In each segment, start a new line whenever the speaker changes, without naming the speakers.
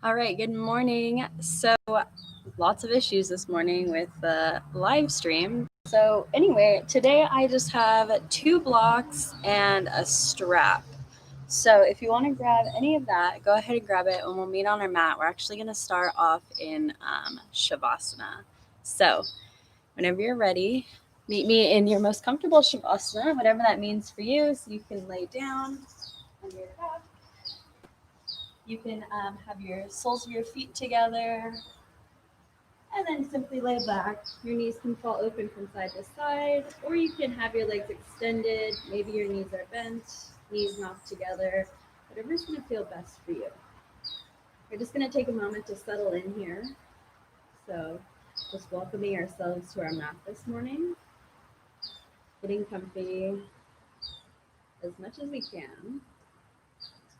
All right, good morning. So, lots of issues this morning with the live stream. So, anyway, today I just have 2 blocks and a strap. So, if you want to grab any of that, go ahead and grab it and we'll meet on our mat. We're actually going to start off in Savasana. So, whenever you're ready, meet me in your most comfortable Savasana, whatever that means for you. So, you can lay down on your back. You can have your soles of your feet together and then simply lay back. Your knees can fall open from side to side, or you can have your legs extended. Maybe your knees are bent, knees knocked together, whatever's going to feel best for you. We're just going to take a moment to settle in here. So, just welcoming ourselves to our mat this morning, getting comfy as much as we can.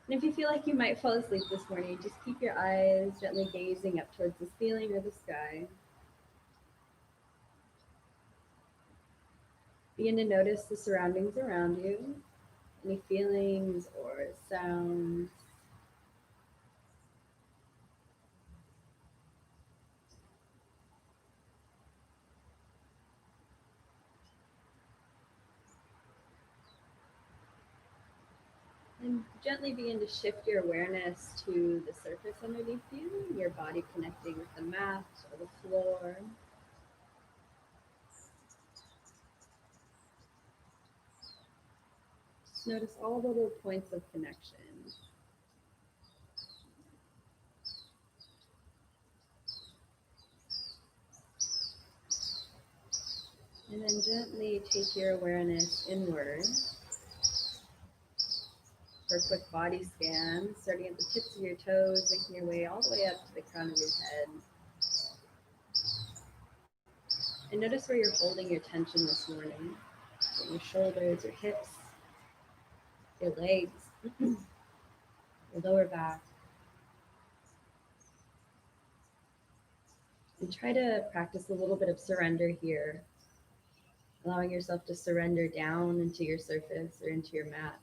And if you feel like you might fall asleep this morning, just keep your eyes gently gazing up towards the ceiling or the sky. Begin to notice the surroundings around you, any feelings or sounds. And gently begin to shift your awareness to the surface underneath you, your body connecting with the mat or the floor. Just notice all the little points of connection. And then gently take your awareness inward for a quick body scan, starting at the tips of your toes, making your way all the way up to the crown of your head. And notice where you're holding your tension this morning. Your shoulders, your hips, your legs, your lower back. And try to practice a little bit of surrender here, allowing yourself to surrender down into your surface or into your mat.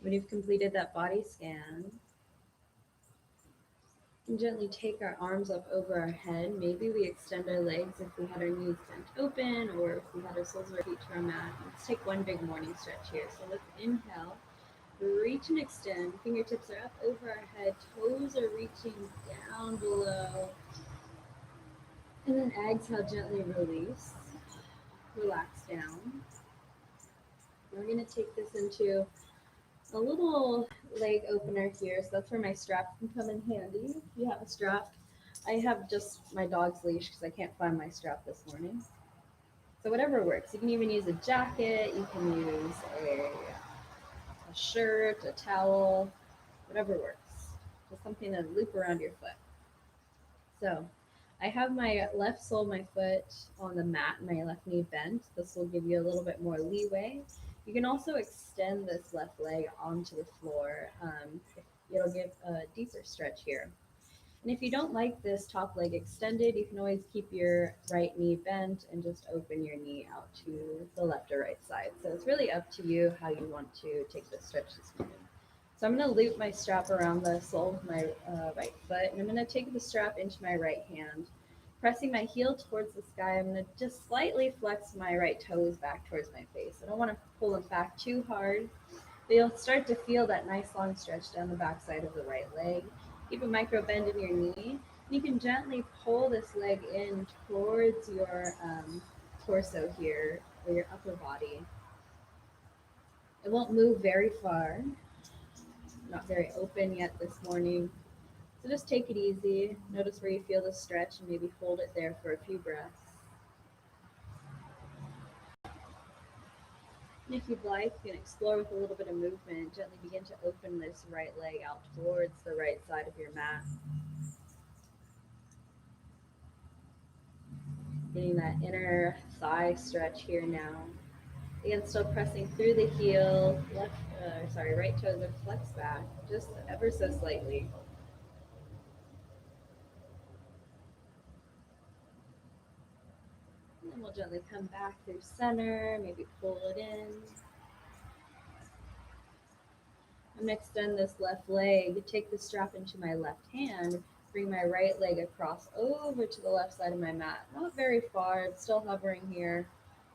When you've completed that body scan, and gently take our arms up over our head. Maybe we extend our legs if we had our knees bent open or if we had our soles of our feet to our mat. Let's take one big morning stretch here. So let's inhale, reach and extend. Fingertips are up over our head, toes are reaching down below. And then exhale, gently release, relax down. We're going to take this into a little leg opener here. So that's where my strap can come in handy. If you have a strap, I have just my dog's leash because I can't find my strap this morning. So whatever works. You can even use a jacket. You can use a shirt, a towel, whatever works. Just something to loop around your foot. So I have my left sole of my foot on the mat, my left knee bent. This will give you a little bit more leeway. You can also extend this left leg onto the floor. It'll give a deeper stretch here. And if you don't like this top leg extended, you can always keep your right knee bent and just open your knee out to the left or right side. So it's really up to you how you want to take this stretch this morning. So I'm going to loop my strap around the sole of my right foot, and I'm going to take the strap into my right hand. Pressing my heel towards the sky, I'm going to just slightly flex my right toes back towards my face. I don't want to pull them back too hard, but you'll start to feel that nice long stretch down the back side of the right leg. Keep a micro bend in your knee. You can gently pull this leg in towards your torso here, or your upper body. It won't move very far. Not very open yet this morning. So just take it easy. Notice where you feel the stretch and maybe hold it there for a few breaths. And if you'd like, you can explore with a little bit of movement. Gently begin to open this right leg out towards the right side of your mat. Getting that inner thigh stretch here now. Again, still pressing through the heel. Right toes are flexed back, just ever so slightly. And then we'll gently come back through center, maybe pull it in. I'm going to extend this left leg, take the strap into my left hand, bring my right leg across over to the left side of my mat. Not very far, it's still hovering here.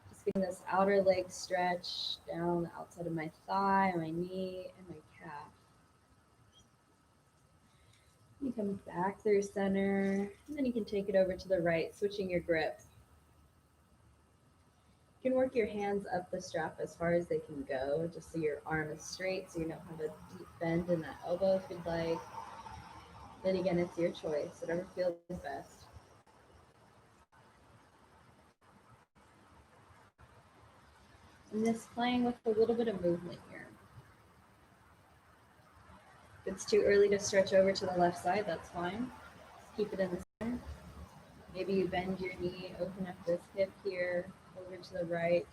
Just getting this outer leg stretch down the outside of my thigh, my knee, and my calf. You come back through center, and then you can take it over to the right, switching your grip. You can work your hands up the strap as far as they can go, just so your arm is straight, so you don't have a deep bend in that elbow if you'd like. Then again, it's your choice, whatever feels best. And just playing with a little bit of movement here. If it's too early to stretch over to the left side, that's fine. Just keep it in the center. Maybe you bend your knee, open up this hip here, over to the right,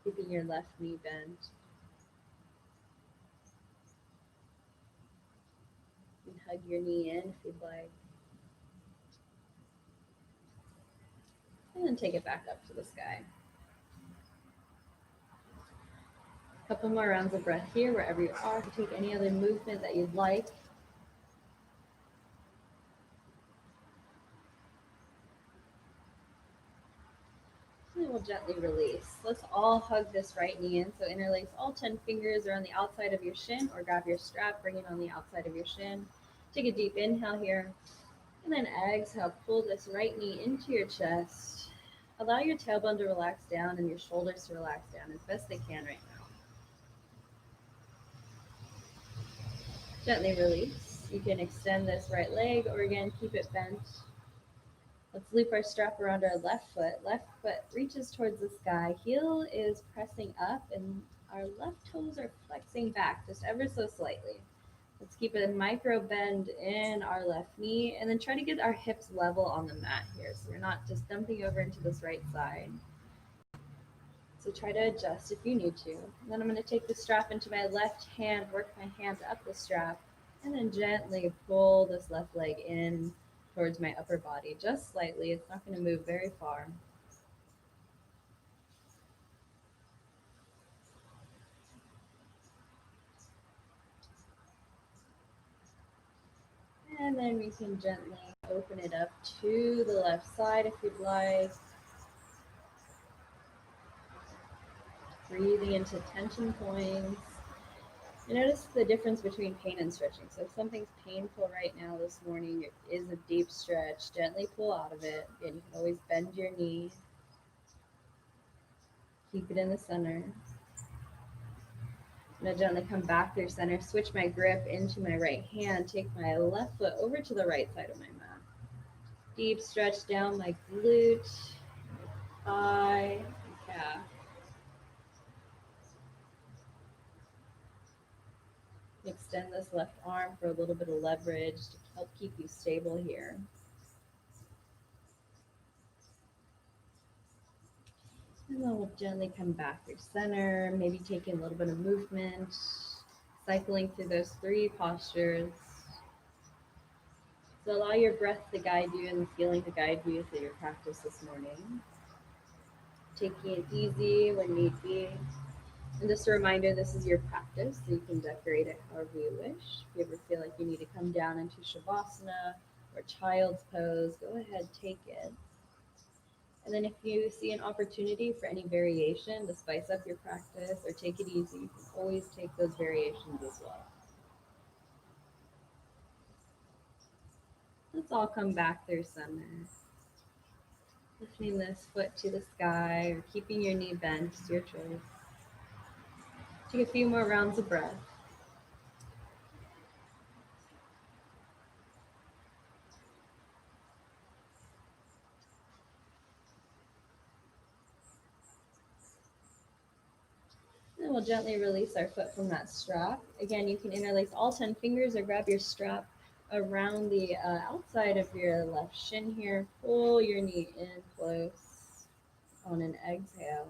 keeping your left knee bent. You can hug your knee in if you'd like. And then take it back up to the sky. A couple more rounds of breath here, wherever you are. Take any other movement that you'd like. And we'll gently release. Let's all hug this right knee in. So interlace all 10 fingers around the outside of your shin, or grab your strap, bring it on the outside of your shin. Take a deep inhale here. And then exhale, pull this right knee into your chest. Allow your tailbone to relax down and your shoulders to relax down as best they can right now. Gently release. You can extend this right leg, or again, keep it bent. Let's loop our strap around our left foot. Left foot reaches towards the sky. Heel is pressing up, and our left toes are flexing back just ever so slightly. Let's keep a micro bend in our left knee, and then try to get our hips level on the mat here, so we're not just dumping over into this right side. So try to adjust if you need to. And then I'm going to take the strap into my left hand, work my hand up the strap, and then gently pull this left leg in towards my upper body, just slightly. It's not going to move very far. And then we can gently open it up to the left side if you'd like. Breathing into tension points. You notice the difference between pain and stretching. So if something's painful right now this morning, it is a deep stretch. Gently pull out of it. Again, you can always bend your knee. Keep it in the center. I'm going to gently come back through center, switch my grip into my right hand, take my left foot over to the right side of my mat. Deep stretch down my glute, thigh, and calf. Extend this left arm for a little bit of leverage to help keep you stable here. And then we'll gently come back through center, maybe taking a little bit of movement, cycling through those 3 postures. So allow your breath to guide you and the feeling to guide you through your practice this morning. Taking it easy when need be. And just a reminder, this is your practice, so you can decorate it however you wish. If you ever feel like you need to come down into Savasana or child's pose, go ahead, take it. And then if you see an opportunity for any variation to spice up your practice or take it easy, you can always take those variations as well. Let's all come back through center. Lifting this foot to the sky or keeping your knee bent is your choice. Take a few more rounds of breath. And we'll gently release our foot from that strap. Again, you can interlace all 10 fingers or grab your strap, around the outside of your left shin here. Pull your knee in close on an exhale.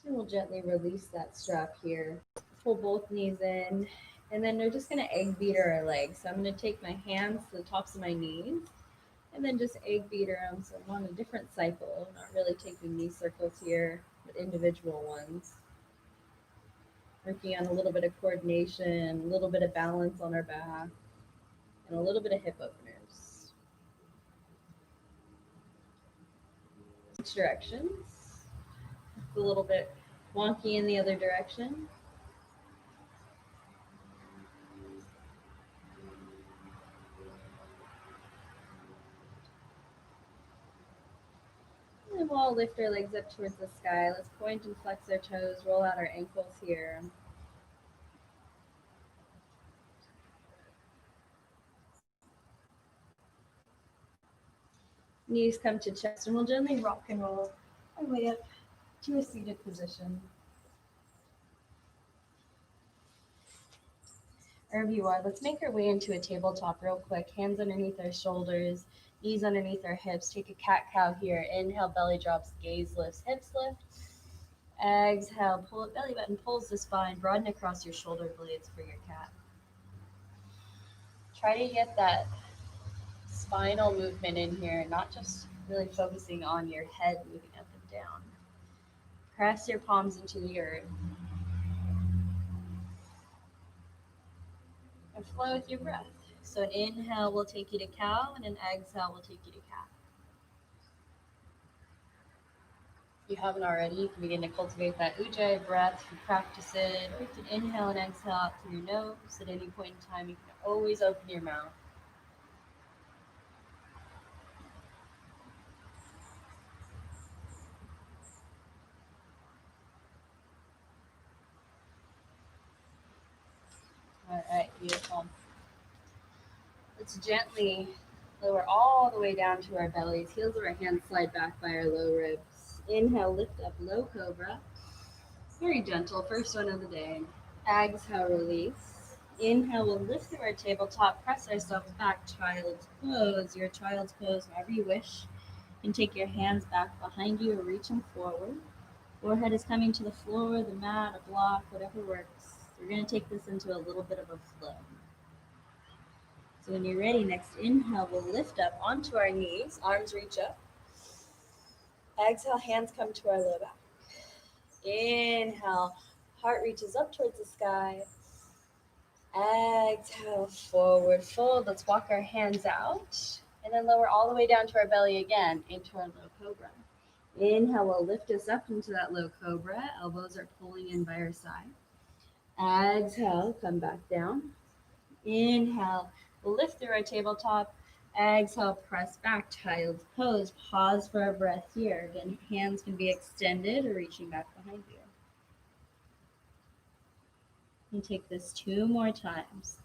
And we'll gently release that strap here. Pull both knees in. And then we're just going to egg beater our legs. So I'm going to take my hands to the tops of my knees and then just egg beater them. So I'm on a different cycle, not really taking knee circles here, but individual ones. Working on a little bit of coordination, a little bit of balance on our back, and a little bit of hip openers. Switch directions. It's a little bit wonky in the other direction. And we'll all lift our legs up towards the sky. Let's point and flex our toes, roll out our ankles here. Knees come to chest, and we'll gently rock and roll our way up to a seated position. Wherever you are, let's make our way into a tabletop real quick. Hands underneath our shoulders, knees underneath our hips. Take a cat-cow here. Inhale, belly drops, gaze lifts, hips lift. Exhale, pull up, belly button pulls the spine. Broaden across your shoulder blades for your cat. Try to get that spinal movement in here, not just really focusing on your head moving up and down. Press your palms into the earth. And flow with your breath. So an inhale will take you to cow, and an exhale will take you to cat. If you haven't already, you can begin to cultivate that ujjayi breath. You practice it, or you can inhale and exhale out through your nose. At any point in time, you can always open your mouth. All right, beautiful. Let's gently lower all the way down to our bellies. Heels of our hands slide back by our low ribs. Inhale, lift up, low cobra. Very gentle, first one of the day. Exhale, release. Inhale, we'll lift through our tabletop, press ourselves back, child's pose. Your child's pose, wherever you wish. You can take your hands back behind you or reach them forward. Forehead is coming to the floor, the mat, a block, whatever works. We're going to take this into a little bit of a flow. So when you're ready, next inhale, we'll lift up onto our knees, arms reach up. Exhale, hands come to our low back. Inhale, heart reaches up towards the sky. Exhale, forward fold. Let's walk our hands out and then lower all the way down to our belly again into our low cobra. Inhale will lift us up into that low cobra. Elbows are pulling in by our side. Exhale, come back down. Inhale, lift through our tabletop. Exhale, press back, child's pose. Pause for a breath here. Again, hands can be extended or reaching back behind you. And take this 2 more times.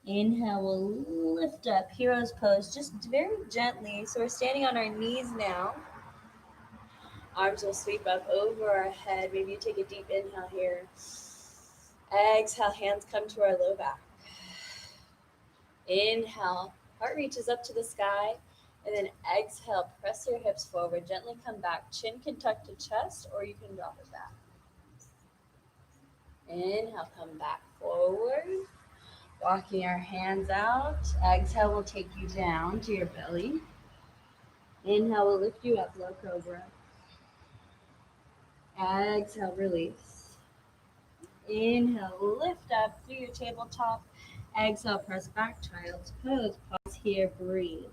Inhale, we'll lift up, hero's pose, just very gently. So we're standing on our knees now. Arms will sweep up over our head. Maybe you take a deep inhale here. Exhale, hands come to our low back. Inhale, heart reaches up to the sky. And then exhale, press your hips forward. Gently come back. Chin can tuck to chest, or you can drop it back. Inhale, come back forward. Walking our hands out. Exhale will take you down to your belly. Inhale will lift you up, low cobra. Exhale, release. Inhale, lift up through your tabletop. Exhale, press back, child's pose. Pause here, breathe.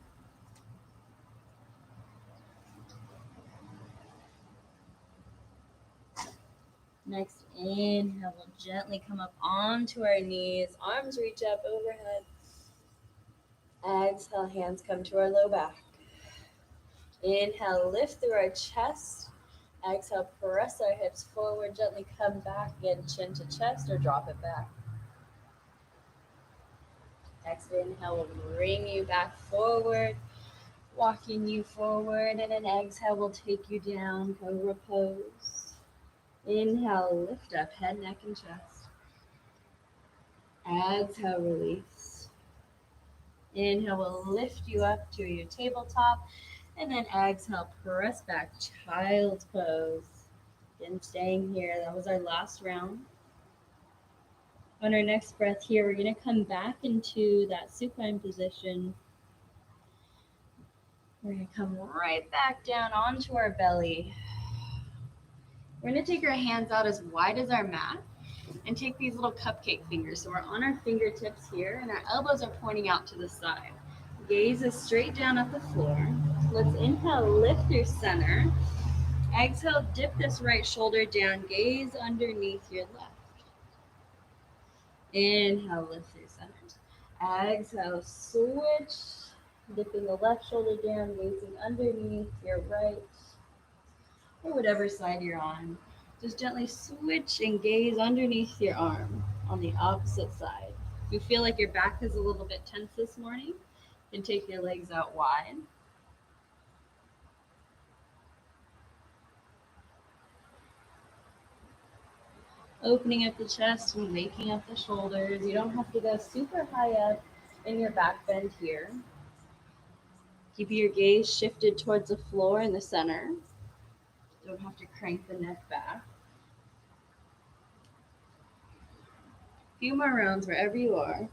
Next inhale, we'll gently come up onto our knees. Arms reach up overhead. Exhale, hands come to our low back. Inhale, lift through our chest. Exhale, press our hips forward. Gently come back, again, chin to chest or drop it back. Next inhale will bring you back forward, walking you forward. And an exhale will take you down, cobra pose. Inhale, lift up, head, neck, and chest. Exhale, release. Inhale will lift you up to your tabletop. And then exhale, press back, child's pose. Again, staying here. That was our last round. On our next breath here, we're going to come back into that supine position. We're going to come right back down onto our belly. We're going to take our hands out as wide as our mat and take these little cupcake fingers. So we're on our fingertips here and our elbows are pointing out to the side. Gaze is straight down at the floor. Let's inhale, lift through center. Exhale, dip this right shoulder down, gaze underneath your left. Inhale, lift through center. Exhale, switch, dipping the left shoulder down, gazing underneath your right, or whatever side you're on. Just gently switch and gaze underneath your arm on the opposite side. If you feel like your back is a little bit tense this morning, you can take your legs out wide. Opening up the chest and waking up the shoulders. You don't have to go super high up in your back bend here. Keep your gaze shifted towards the floor in the center. Don't have to crank the neck back. A few more rounds wherever you are.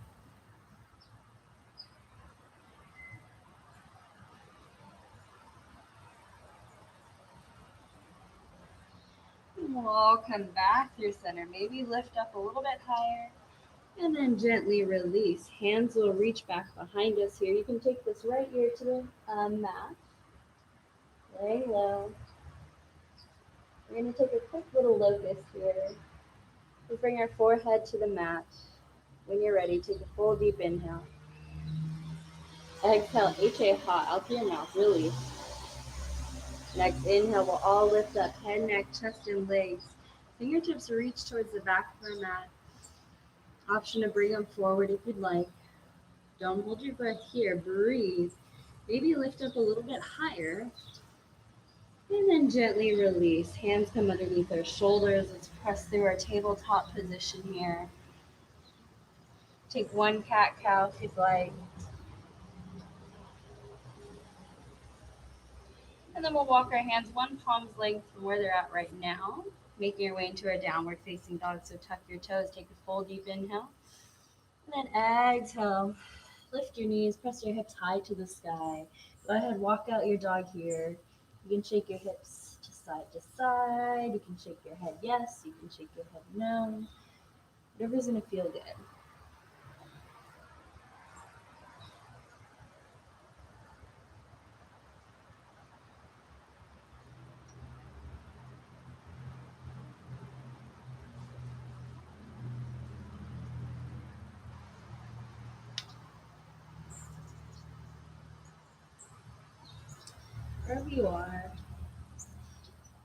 And we'll all come back through center. Maybe lift up a little bit higher. And then gently release. Hands will reach back behind us here. You can take this right ear to the mat. Lay low. We're going to take a quick little locust here. We'll bring our forehead to the mat. When you're ready, take a full deep inhale. Exhale, HA hot out through your mouth. Release. Next inhale, we'll all lift up head, neck, chest, and legs. Fingertips reach towards the back of our mat. Option to bring them forward if you'd like. Don't hold your breath here. Breathe. Maybe lift up a little bit higher. And then gently release. Hands come underneath our shoulders. Let's press through our tabletop position here. Take one cat-cow if you'd like. And then we'll walk our hands one palm's length from where they're at right now, making your way into our downward facing dog. So tuck your toes, take a full deep inhale. And then exhale, lift your knees, press your hips high to the sky. Go ahead, walk out your dog here. You can shake your hips to side. You can shake your head yes, you can shake your head no. Whatever's gonna feel good. Wherever you are,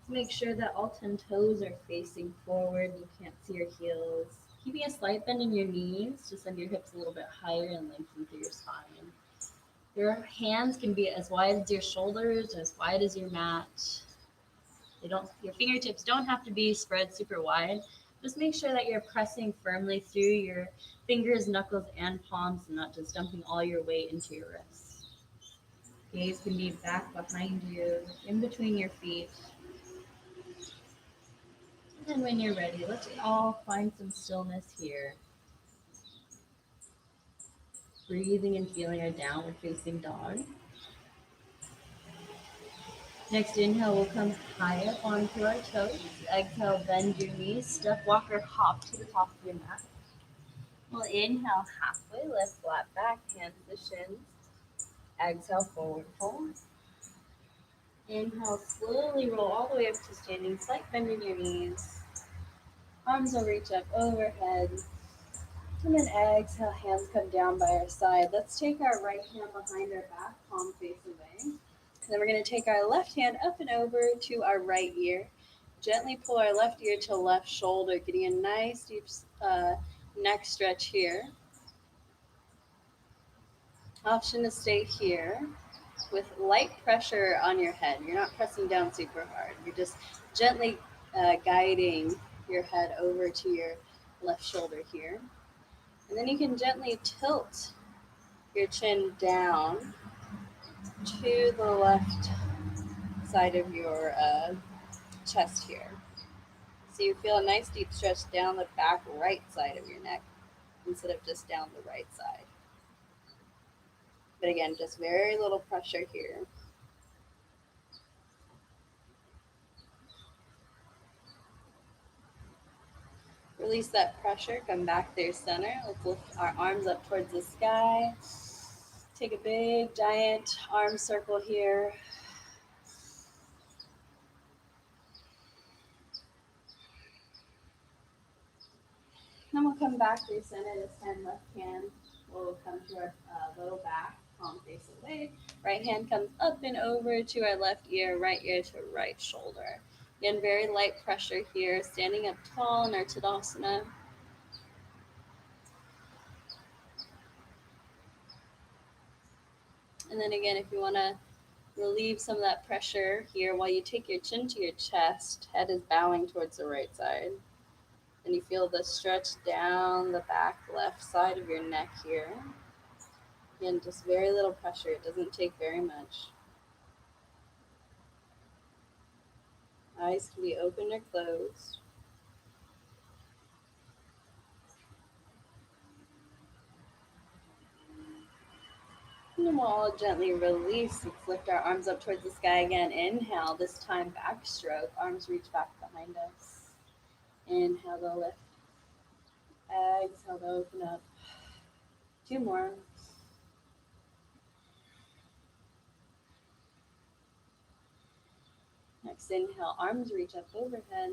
make sure that all 10 toes are facing forward. You can't see your heels. Keeping a slight bend in your knees to send your hips a little bit higher and lengthen through your spine. Your hands can be as wide as your shoulders, as wide as your mat. Your fingertips don't have to be spread super wide. Just make sure that you're pressing firmly through your fingers, knuckles, and palms and not just dumping all your weight into your wrists. Gaze can be back behind you, in between your feet. And when you're ready, let's all find some stillness here. Breathing and feeling our downward facing dog. Next inhale, we'll come high up onto our toes. Exhale, bend your knees. Step, walk, or hop to the top of your mat. We'll inhale, halfway lift, flat back, hands to shins. Exhale, forward fold. Inhale, slowly roll all the way up to standing, slight bend in your knees. Arms will reach up overhead. And then exhale, hands come down by our side. Let's take our right hand behind our back, palm face away. And then we're going to take our left hand up and over to our right ear. Gently pull our left ear to left shoulder, getting a nice deep neck stretch here. Option to stay here with light pressure on your head. You're not pressing down super hard. You're just gently guiding your head over to your left shoulder here. And then you can gently tilt your chin down to the left side of your chest here. So you feel a nice deep stretch down the back right side of your neck instead of just down the right side. But again, just very little pressure here. Release that pressure, come back through center. Let's lift our arms up towards the sky. Take a big, giant arm circle here. Then we'll come back through center. This time, left hand will come to our low back, palm face away. Right hand comes up and over to our left ear to right shoulder. Again, very light pressure here, standing up tall in our Tadasana. And then again, if you want to relieve some of that pressure here while you take your chin to your chest, head is bowing towards the right side. And you feel the stretch down the back left side of your neck here. Again, just very little pressure. It doesn't take very much. Eyes can be open or closed. And then we'll all gently release. Let's lift our arms up towards the sky again. Inhale, this time backstroke. Arms reach back behind us. Inhale to lift. Exhale to open up. 2 more. Next inhale, arms reach up overhead.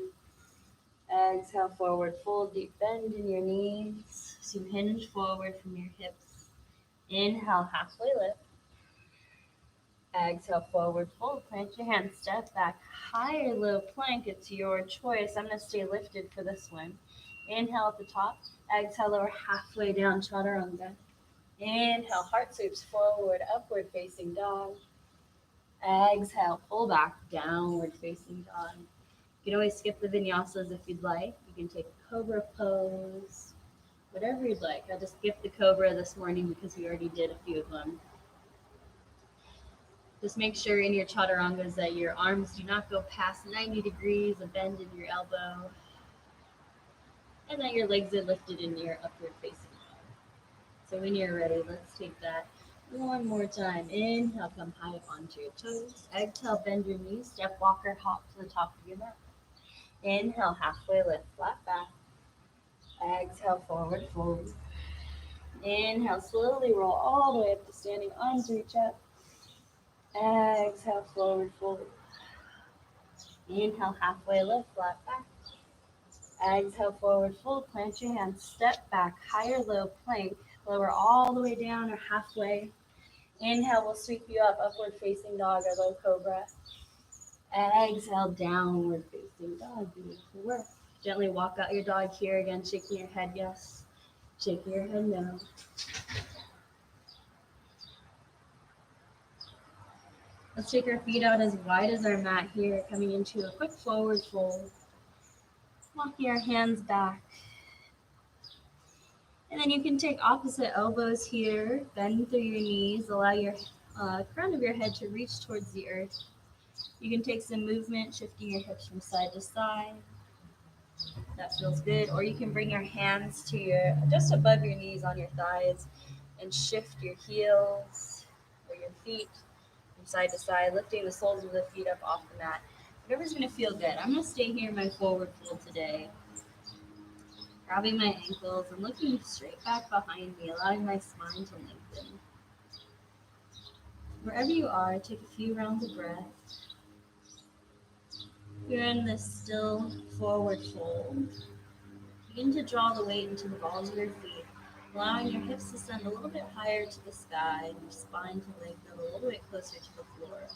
Exhale, forward fold, deep bend in your knees. So you hinge forward from your hips. Inhale, halfway lift. Exhale, forward fold. Plant your hands, step back, high or low plank. It's your choice. I'm going to stay lifted for this one. Inhale at the top. Exhale, lower halfway down, Chaturanga. Inhale, heart sweeps forward, upward facing dog. Exhale, pull back, downward facing dog. You can always skip the vinyasas if you'd like. You can take a Cobra pose, whatever you'd like. I just skipped the Cobra this morning because we already did a few of them. Just make sure in your Chaturangas that your arms do not go past 90 degrees, a bend in your elbow, and that your legs are lifted in your upward facing dog. So when you're ready, let's take that one more time. Inhale, come high up onto your toes. Exhale, bend your knees, step walker, hop to the top of your mat. Inhale, halfway lift, flat back. Exhale, forward fold. Inhale, slowly roll all the way up to standing, arms reach up. Exhale, forward fold. Inhale, halfway lift, flat back. Exhale, forward fold, plant your hands, step back, higher low plank, lower all the way down or halfway. Inhale, we'll sweep you up, upward facing dog or low cobra. Exhale, downward facing dog, beautiful work. Gently walk out your dog here again, shaking your head yes, shaking your head no. Let's take our feet out as wide as our mat here, coming into a quick forward fold. Walking our hands back. And then you can take opposite elbows here, bend through your knees, allow your crown of your head to reach towards the earth. You can take some movement, shifting your hips from side to side. That feels good. Or you can bring your hands to just above your knees on your thighs and shift your heels or your feet from side to side, lifting the soles of the feet up off the mat. Whatever's going to feel good. I'm going to stay here in my forward fold today. Grabbing my ankles and looking straight back behind me, allowing my spine to lengthen. Wherever you are, take a few rounds of breath. You're in this still forward fold. Begin to draw the weight into the balls of your feet, allowing your hips to send a little bit higher to the sky and your spine to lengthen a little bit closer to the floor.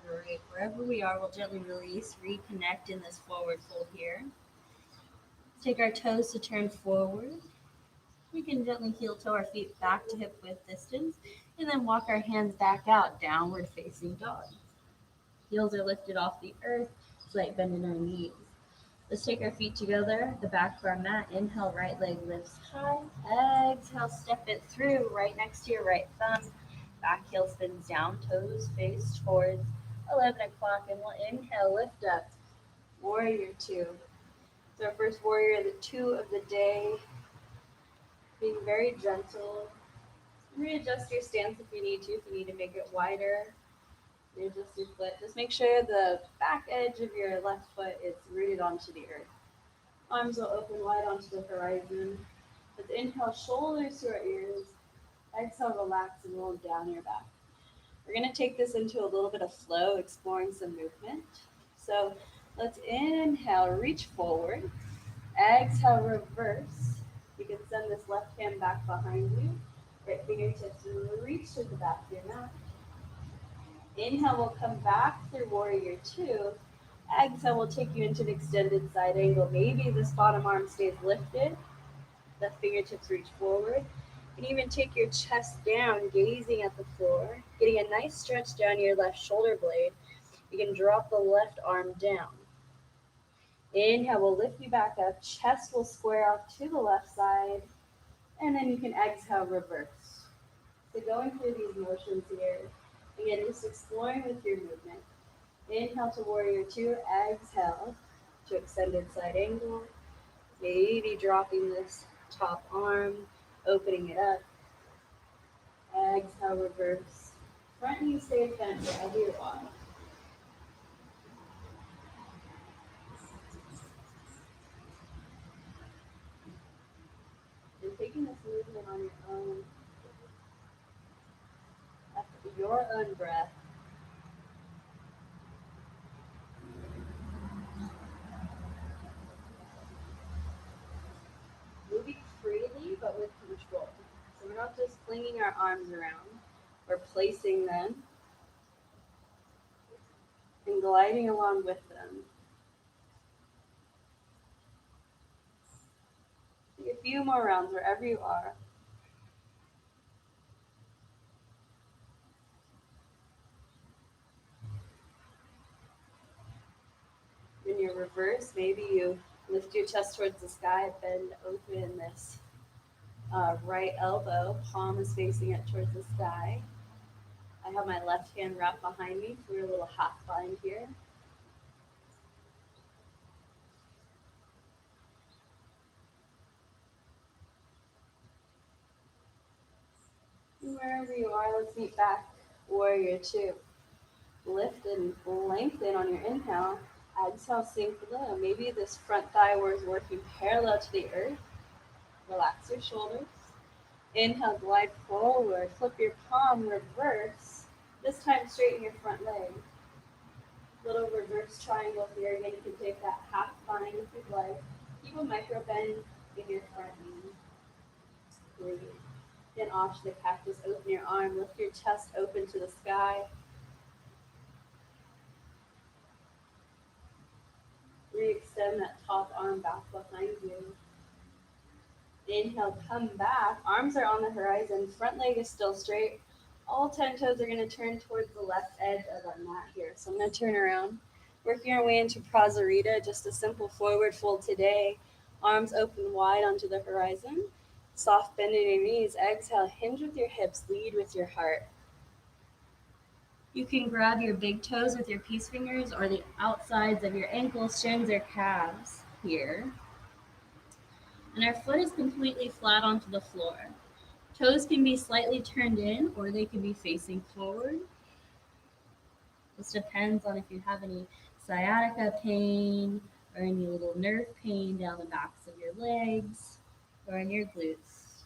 All right, wherever we are, we'll gently release, reconnect in this forward fold here. take our toes to turn forward. We can gently heel toe our feet back to hip width distance and then walk our hands back out, downward facing dog. Heels are lifted off the earth, slight bend in our knees. Let's take our feet together, the back of our mat. Inhale, right leg lifts high. Exhale, step it through right next to your right thumb. Back heel spins down, toes face towards 11 o'clock, and we'll inhale, lift up. Warrior two. It's our first warrior, the two of the day. Being very gentle. Readjust your stance if you need to. If you need to make it wider, readjust your foot. Just make sure the back edge of your left foot is rooted onto the earth. Arms will open wide onto the horizon. Let's inhale, shoulders to our ears. Exhale, relax and roll down your back. We're going to take this into a little bit of flow, exploring some movement. So let's inhale, reach forward. Exhale, reverse. You can send this left hand back behind you. Right fingertips reach to the back of your mat. Inhale, we'll come back through warrior two. Exhale, we'll take you into an extended side angle. Maybe this bottom arm stays lifted. The fingertips reach forward. You can even take your chest down, gazing at the floor, getting a nice stretch down your left shoulder blade. You can drop the left arm down. Inhale, we'll lift you back up. Chest will square off to the left side. And then you can exhale, reverse. So going through these motions here, again, just exploring with your movement. Inhale to warrior two, exhale to extended side angle. Maybe dropping this top arm, opening it up. Exhale, reverse. Front knee stays bent wherever you are. And taking this movement on your own, at your own breath. Moving freely, but with control. So we're not just flinging our arms around, we're placing them and gliding along with them. Take a few more rounds wherever you are. In your reverse, maybe you lift your chest towards the sky, bend open this right elbow, palm is facing it towards the sky. I have my left hand wrapped behind me for a little half bind here. And wherever you are, let's meet back, warrior two. Lift and lengthen on your inhale. Exhale, sink low. Maybe this front thigh was working parallel to the earth. Relax your shoulders. Inhale, glide forward. Flip your palm, reverse. This time, straighten your front leg. Little reverse triangle here. Again, you can take that half bind if you'd like. Keep a micro bend in your front knee. Breathe. Then off to the cactus. Open your arm. Lift your chest open to the sky. Re-extend that top arm back behind you. Inhale, come back. Arms are on the horizon. Front leg is still straight. All 10 toes are going to turn towards the left edge of our mat here. So I'm going to turn around. Working our way into Prasarita, just a simple forward fold today. Arms open wide onto the horizon. Soft bend in your knees. Exhale, hinge with your hips. Lead with your heart. You can grab your big toes with your peace fingers or the outsides of your ankles, shins, or calves here. And our foot is completely flat onto the floor. Toes can be slightly turned in or they can be facing forward. This depends on if you have any sciatica pain or any little nerve pain down the backs of your legs or in your glutes.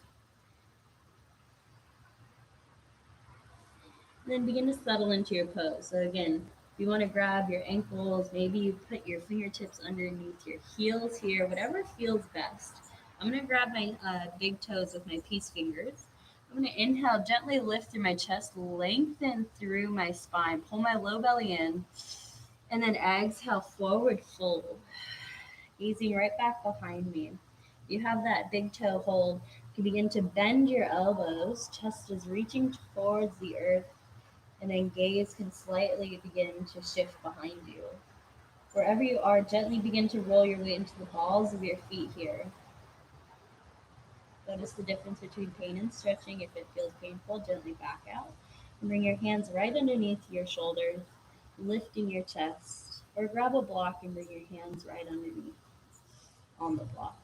Then begin to settle into your pose. So again, if you want to grab your ankles, maybe you put your fingertips underneath your heels here, whatever feels best. I'm going to grab my big toes with my peace fingers. I'm going to inhale, gently lift through my chest, lengthen through my spine, pull my low belly in, and then exhale, forward fold. gazing right back behind me. You have that big toe hold. You can begin to bend your elbows, chest is reaching towards the earth, and then gaze can slightly begin to shift behind you. Wherever you are, gently begin to roll your weight into the balls of your feet here. Notice the difference between pain and stretching. If it feels painful, gently back out. And bring your hands right underneath your shoulders, lifting your chest. Or grab a block and bring your hands right underneath on the block.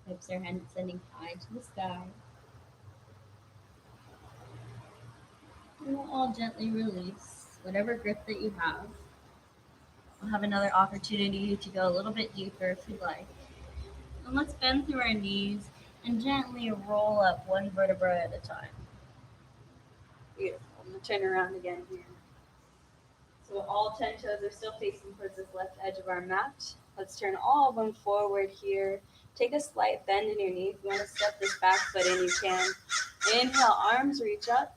Hips are sending high to the sky. And we'll all gently release whatever grip that you have. We'll have another opportunity to go a little bit deeper if you'd like. And let's bend through our knees and gently roll up one vertebra at a time. Beautiful. I'm going to turn around again here. So all 10 toes are still facing towards this left edge of our mat. Let's turn all of them forward here. Take a slight bend in your knee. If you want to step this back foot in, you can. Inhale, arms reach up.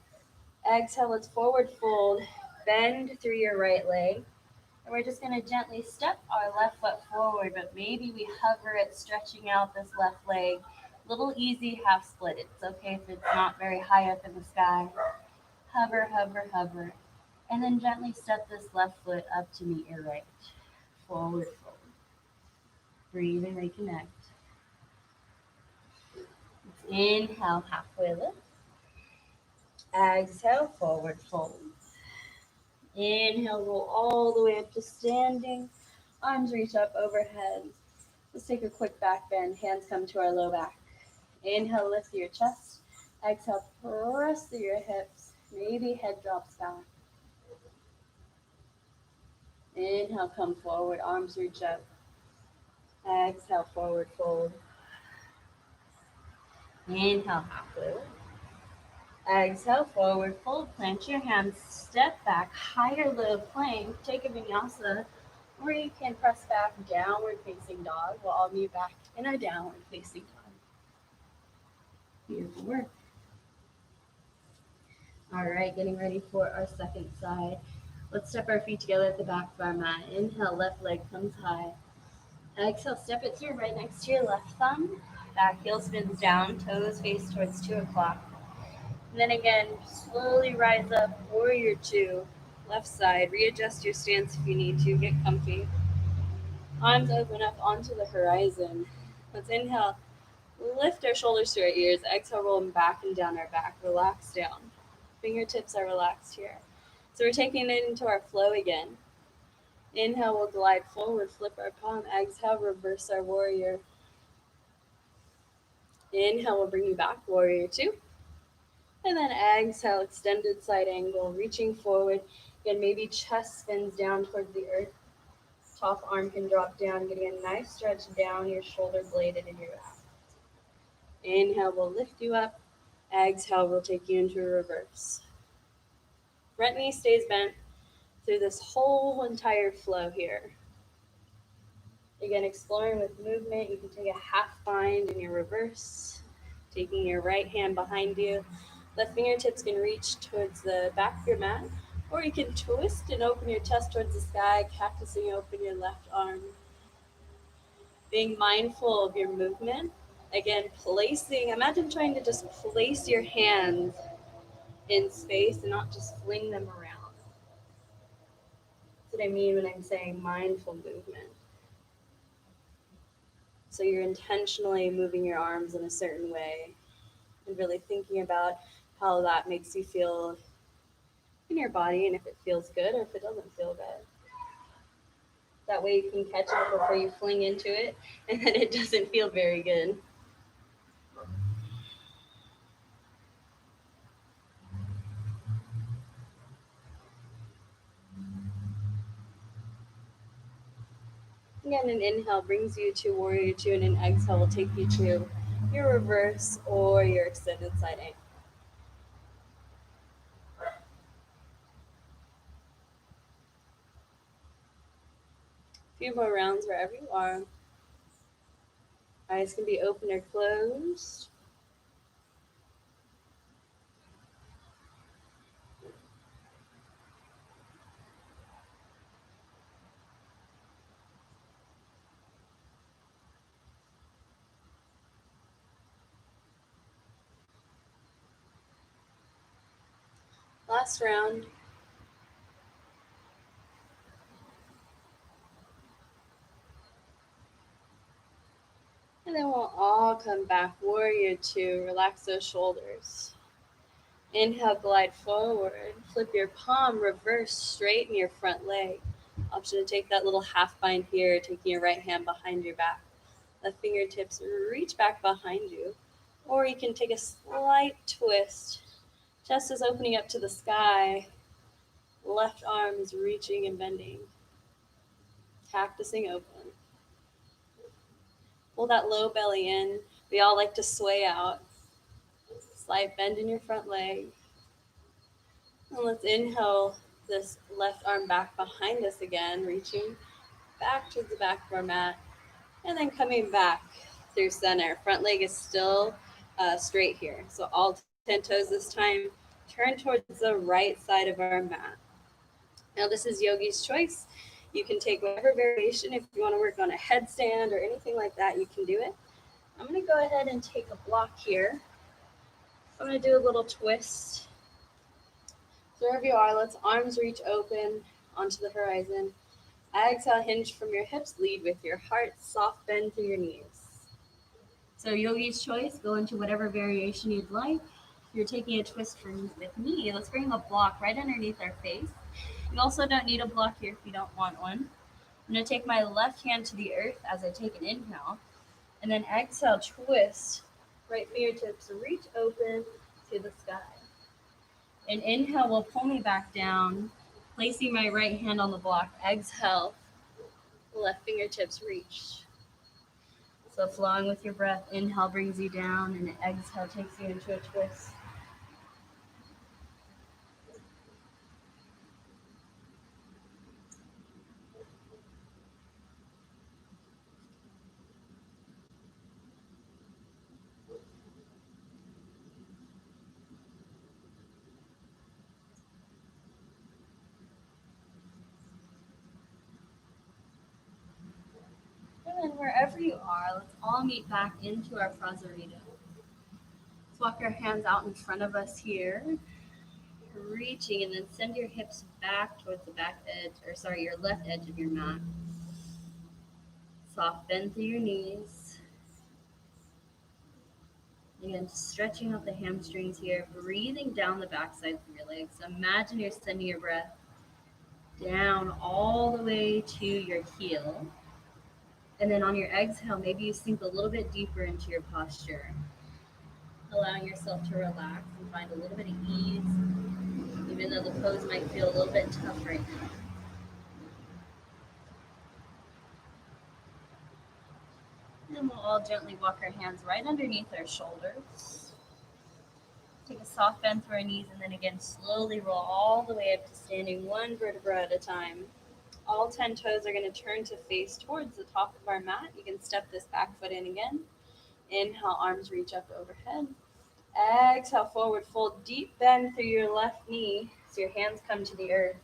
Exhale, let's forward fold. Bend through your right leg. And we're just going to gently step our left foot forward, but maybe we hover it, stretching out this left leg. Little easy half split. It's okay if it's not very high up in the sky. Hover, hover, hover. And then gently step this left foot up to meet your right. Forward fold. Breathe and reconnect. Inhale, halfway lift. Exhale, forward fold. Inhale, roll all the way up to standing. Arms reach up overhead. Let's take a quick back bend. Hands come to our low back. Inhale, lift your chest. Exhale, press through your hips. Maybe head drops back. Inhale, come forward. Arms reach up. Exhale, forward fold. Inhale, halfway lift. Exhale, forward fold. Plant your hands. Step back. Higher low plank. Take a vinyasa. Or you can press back, downward facing dog. We'll all move back in a downward facing dog. Beautiful work. All right, getting ready for our second side. Let's step our feet together at the back of our mat. Inhale, left leg comes high. Exhale, step it through right next to your left thumb. Back heel spins down, toes face towards 2 o'clock. And then again, slowly rise up, warrior 2, left side. Readjust your stance if you need to, get comfy. Arms open up onto the horizon. Let's inhale, lift our shoulders to our ears. Exhale, roll them back and down our back. Relax down. Fingertips are relaxed here. So we're taking it into our flow again. Inhale, we'll glide forward, flip our palm. Exhale, reverse our warrior. Inhale, we'll bring you back, warrior 2. And then exhale, extended side angle, reaching forward. Again, maybe chest spins down towards the earth. Top arm can drop down, getting a nice stretch down your shoulder blade and in your back. Inhale, we'll lift you up. Exhale, we'll take you into a reverse. Front knee stays bent through this whole entire flow here. Again, exploring with movement. You can take a half bind in your reverse, taking your right hand behind you. Left fingertips can reach towards the back of your mat, or you can twist and open your chest towards the sky, cactusing open your left arm. Being mindful of your movement. Again, imagine trying to just place your hands in space and not just fling them around. That's what I mean when I'm saying mindful movement. So you're intentionally moving your arms in a certain way and really thinking about how that makes you feel in your body and if it feels good or if it doesn't feel good. That way you can catch it before you fling into it and then it doesn't feel very good. Again, an inhale brings you to warrior 2 and an exhale will take you to your reverse or your extended side angle. A few more rounds wherever you are. Eyes can be open or closed. Last round. And then we'll all come back. Warrior 2. Relax those shoulders. Inhale, glide forward. Flip your palm, reverse, straighten your front leg. Option to take that little half bind here, taking your right hand behind your back. The fingertips reach back behind you. Or you can take a slight twist. Chest is opening up to the sky. Left arm is reaching and bending. Cactusing open. Pull that low belly in. We all like to sway out. Slight bend in your front leg. And let's inhale this left arm back behind us again, reaching back towards the back of our mat. And then coming back through center. Front leg is still straight here. So all 10 toes this time. Turn towards the right side of our mat. Now this is yogi's choice. You can take whatever variation. If you want to work on a headstand or anything like that, you can do it. I'm going to go ahead and take a block here. I'm going to do a little twist. So wherever you are, let's arms reach open onto the horizon. Exhale, hinge from your hips, lead with your heart, soft bend through your knees. So yogi's choice, go into whatever variation you'd like. If you're taking a twist with me, let's bring a block right underneath our face. You also don't need a block here if you don't want one. I'm going to take my left hand to the earth as I take an inhale, and then exhale, twist. Right fingertips reach open to the sky. An inhale will pull me back down, placing my right hand on the block. Exhale, left fingertips reach. So flowing with your breath, inhale brings you down, and exhale takes you into a twist. And then wherever you are, let's all meet back into our Prasarita. Let's walk our hands out in front of us here, reaching, and then send your hips back towards the your left edge of your mat. Soft bend through your knees. Again, stretching out the hamstrings here, breathing down the backside of your legs. Imagine you're sending your breath down all the way to your heel. And then on your exhale, maybe you sink a little bit deeper into your posture, allowing yourself to relax and find a little bit of ease, even though the pose might feel a little bit tough right now. And we'll all gently walk our hands right underneath our shoulders. Take a soft bend through our knees, and then again, slowly roll all the way up to standing, one vertebra at a time. All 10 toes are going to turn to face towards the top of our mat. You can step this back foot in again. Inhale, arms reach up overhead. Exhale, forward fold, deep bend through your left knee so your hands come to the earth.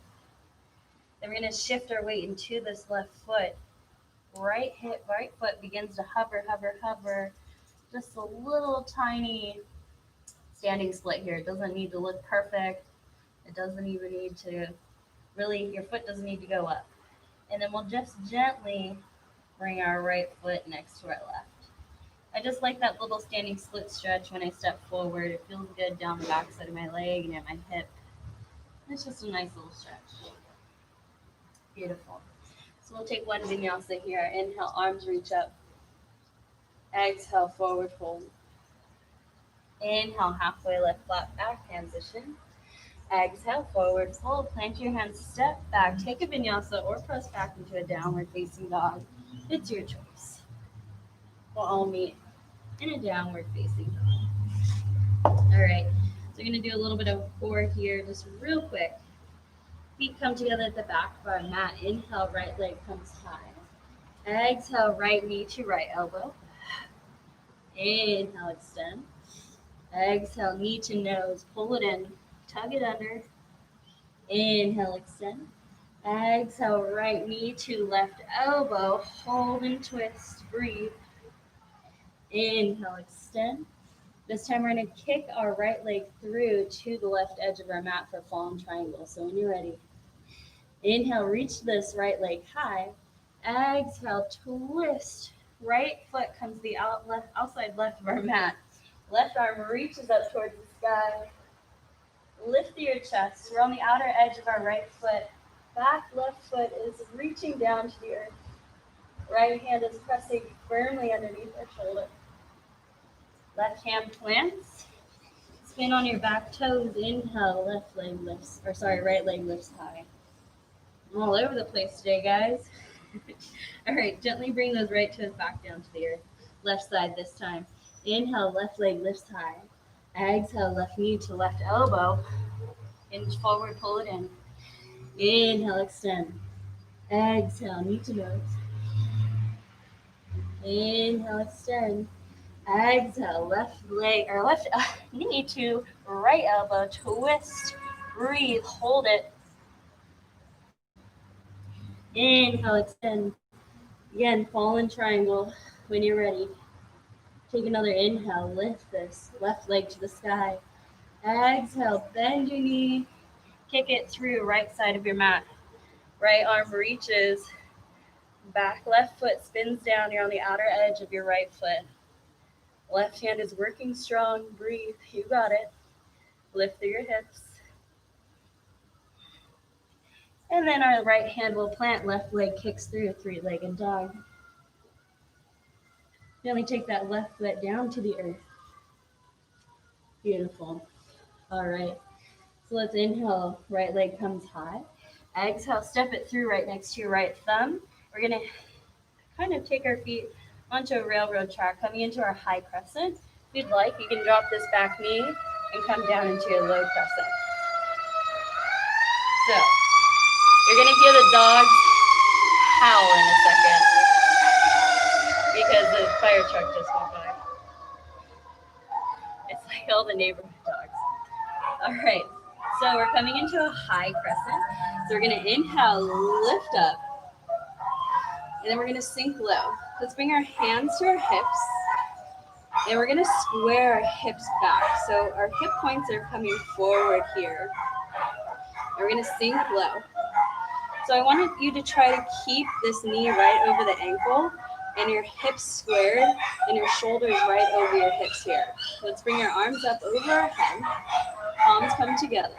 Then we're going to shift our weight into this left foot. Right foot begins to hover. Just a little tiny standing split here. It doesn't need to look perfect. It doesn't even need to your foot doesn't need to go up. And then we'll just gently bring our right foot next to our left. I just like that little standing split stretch when I step forward. It feels good down the backside of my leg and at my hip. It's just a nice little stretch. Beautiful. So we'll take one vinyasa here. Inhale, arms reach up. Exhale, forward fold. Inhale, halfway lift, flat back, transition. Exhale, forward fold. Plant your hands, step back. Take a vinyasa or press back into a downward facing dog. It's your choice. We'll all meet in a downward facing dog. All right. So we're going to do a little bit of core here, just real quick. Feet come together at the back of our mat. Inhale, right leg comes high. Exhale, right knee to right elbow. Inhale, extend. Exhale, knee to nose. Pull it in. Tug it under. Inhale, extend. Exhale, right knee to left elbow. Hold and twist. Breathe. Inhale, extend. This time we're going to kick our right leg through to the left edge of our mat for fallen triangle. So when you're ready, inhale, reach this right leg high. Exhale, twist. Right foot comes to the outside left of our mat. Left arm reaches up towards the sky. Lift your chest. We're on the outer edge of our right foot. Back left foot is reaching down to the earth. Right hand is pressing firmly underneath our shoulder. Left hand plants. Spin on your back toes. Inhale, right leg lifts high. I'm all over the place today, guys. All right, gently bring those right toes back down to the earth. Left side this time. Inhale, left leg lifts high. Exhale, left knee to left elbow. Inch forward, pull it in. Inhale, extend. Exhale, knee to nose. Inhale, extend. Exhale, left leg or left knee to right elbow. Twist. Breathe. Hold it. Inhale, extend. Again, fallen triangle when you're ready. Take another inhale. Lift this left leg to the sky. Exhale, bend your knee. Kick it through right side of your mat. Right arm reaches. Back left foot spins down. You're on the outer edge of your right foot. Left hand is working strong. Breathe. You got it. Lift through your hips. And then our right hand will plant. Left leg kicks through. Three-legged dog. Gently take that left foot down to the earth. Beautiful. All right. So let's inhale. Right leg comes high. Exhale. Step it through right next to your right thumb. We're going to kind of take our feet onto a railroad track, coming into our high crescent. If you'd like, you can drop this back knee and come down into your low crescent. So, you're going to hear the dogs howl in a second because the fire truck just went by. It's like all the neighborhood dogs. All right, so we're coming into a high crescent. So we're going to inhale, lift up, and then we're going to sink low. Let's bring our hands to our hips, and we're going to square our hips back. So our hip points are coming forward here. And we're going to sink low. So I wanted you to try to keep this knee right over the ankle and your hips squared and your shoulders right over your hips here. Let's bring our arms up over our head. Palms come together.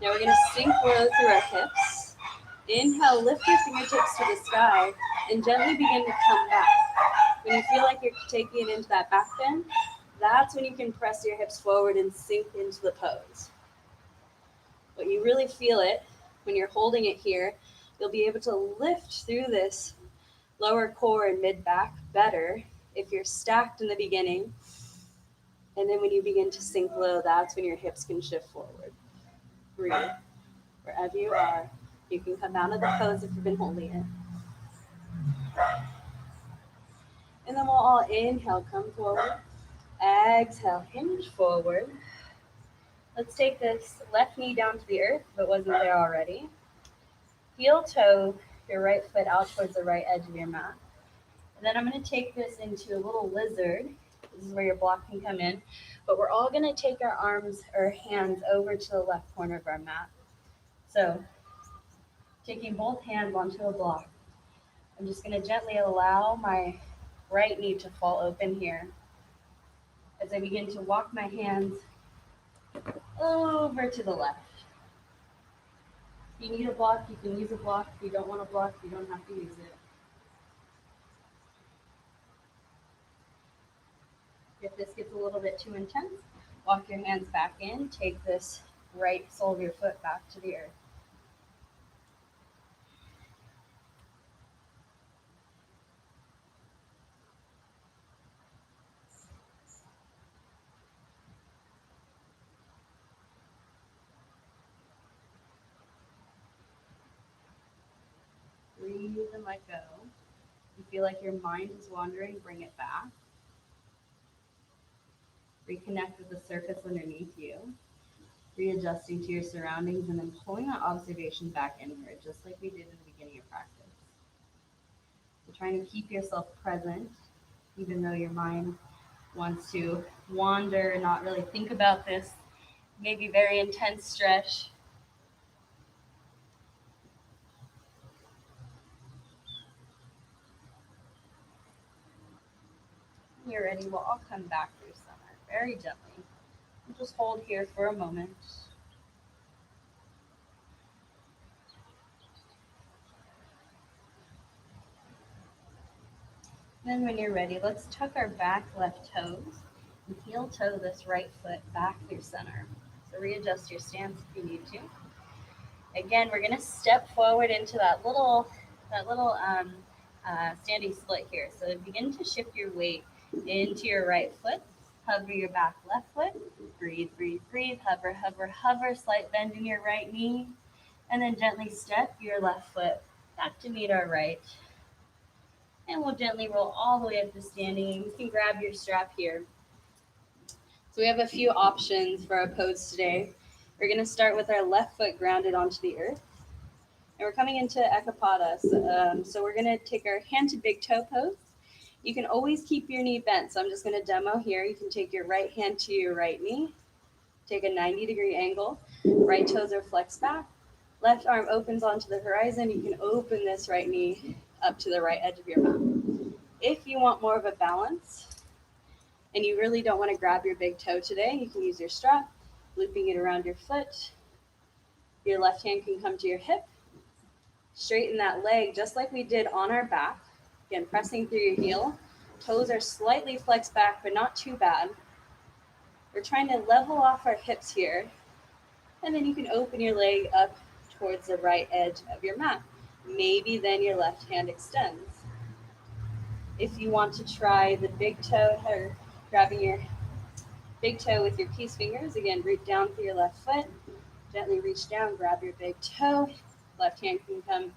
Now we're going to sink low through our hips. Inhale, lift your fingertips to the sky and gently begin to come back. When you feel like you're taking it into that back bend, that's when you can press your hips forward and sink into the pose. But you really feel it when you're holding it here. You'll be able to lift through this lower core and mid-back better if you're stacked in the beginning. And then when you begin to sink low, that's when your hips can shift forward. Breathe. Wherever you are, you can come out of the pose if you've been holding it. And then we'll all inhale, come forward. Exhale, hinge forward. Let's take this left knee down to the earth if it wasn't there already. Heel toe your right foot out towards the right edge of your mat. And then I'm going to take this into a little lizard. This is where your block can come in. But we're all going to take our arms or hands over to the left corner of our mat. So taking both hands onto a block. I'm just going to gently allow my right knee to fall open here as I begin to walk my hands over to the left. If you need a block, you can use a block. If you don't want a block, you don't have to use it. If this gets a little bit too intense, walk your hands back in. Take this right sole of your foot back to the earth. Breathe and let go. You feel like your mind is wandering, bring it back. Reconnect with the surface underneath you. Readjusting to your surroundings and then pulling that observation back inward, just like we did in the beginning of practice. So trying to keep yourself present, even though your mind wants to wander, not really think about this maybe very intense stretch. When you're ready, we'll all come back through center very gently. We'll just hold here for a moment. Then when you're ready, let's tuck our back left toes and heel toe this right foot back through center. So readjust your stance if you need to. Again, we're gonna step forward into that little standing split here. So begin to shift your weight into your right foot. Hover your back left foot. Breathe, breathe, breathe. Hover, hover, hover. Slight bend in your right knee. And then gently step your left foot back to meet our right. And we'll gently roll all the way up to standing. You can grab your strap here. So we have a few options for our pose today. We're going to start with our left foot grounded onto the earth. And we're coming into Ekapada. So we're going to take our hand to big toe pose. You can always keep your knee bent. So I'm just going to demo here. You can take your right hand to your right knee. Take a 90-degree angle. Right toes are flexed back. Left arm opens onto the horizon. You can open this right knee up to the right edge of your mat. If you want more of a balance and you really don't want to grab your big toe today, you can use your strap, looping it around your foot. Your left hand can come to your hip. Straighten that leg just like we did on our back. Again, pressing through your heel. Toes are slightly flexed back, but not too bad. We're trying to level off our hips here. And then you can open your leg up towards the right edge of your mat. Maybe then your left hand extends. If you want to try the big toe, or grabbing your big toe with your peace fingers, again, root down through your left foot, gently reach down, grab your big toe, left hand can come